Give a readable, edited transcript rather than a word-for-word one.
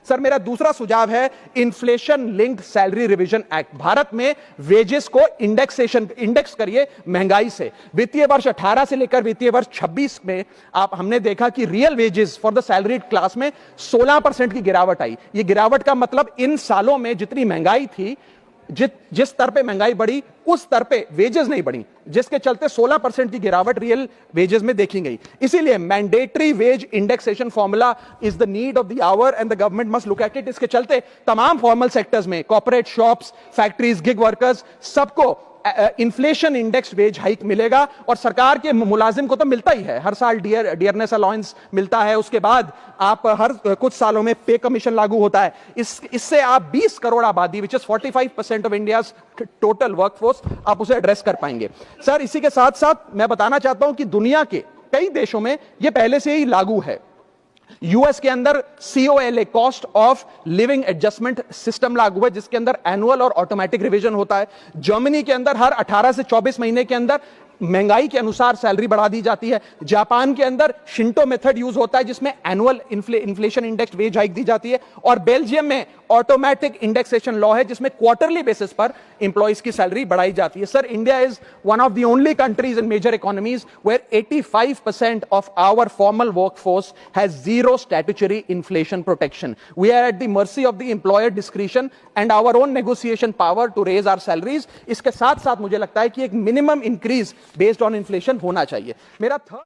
Sir मेरा दूसरा सुझाव है inflation linked salary revision act. Bharat में वेजेस को इंडेक्स करिए महंगाई से। वित्तीय वर्ष 18 से लेकर वित्तीय वर्ष 26 में हमने देखा कि real wages for the salaried class में 16% की गिरावट आई। ये गिरावट का मतलब इन सालों में जितनी महंगाई थी, जिस स्तर पे महंगाई बढ़ी उस स्तर पे वेजेस नहीं बढ़ी, जिसके चलते 16% की गिरावट रियल वेजेस में देखी गई। इसीलिए mandatory wage indexation formula is the need of the hour and the government must look at it. इसके चलते तमाम फॉर्मल सेक्टर्स में, corporate, shops, factories, gig workers, सबको इन्फ्लेशन इंडेक्स वेज हाइक मिलेगा। और सरकार के मुलाजिम को तो मिलता ही है, हर साल डियरनेस अलाउंस मिलता है। उसके बाद आप हर कुछ सालों में पे कमीशन लागू होता है। इससे आप 20 करोड़ आबादी, which is 45% of India's total workforce, आप उसे एड्रेस कर पाएंगे। सर इसी के साथ साथ मैं बताना चाहता हूं कि दुनिया के कई देशों में यह पहले से ही लागू है। यूएस के अंदर COLA, cost of living adjustment system लागू है, जिसके अंदर एनुअल और ऑटोमेटिक रिवीजन होता है। जर्मनी के अंदर हर 18 से 24 महीने के अंदर महंगाई के अनुसार सैलरी बढ़ा दी जाती है। जापान के अंदर शिंटो मेथड यूज होता है, जिसमें annual inflation index wage hike दी जाती है। और बेल्जियम में ऑटोमेटिक इंडेक्सेशन लॉ है, जिसमें क्वार्टरली बेसिस पर इंप्लॉइज की सैलरी बढ़ाई जाती है। Sir India is one of the only countries in major economies where 85% of our formal workforce has zero statutory inflation protection. We are at the mercy of the employer discretion and our own negotiation power to raise our salaries. इसके साथ साथ मुझे लगता है कि एक minimum increase based on inflation होना चाहिए। मेरा थर्ड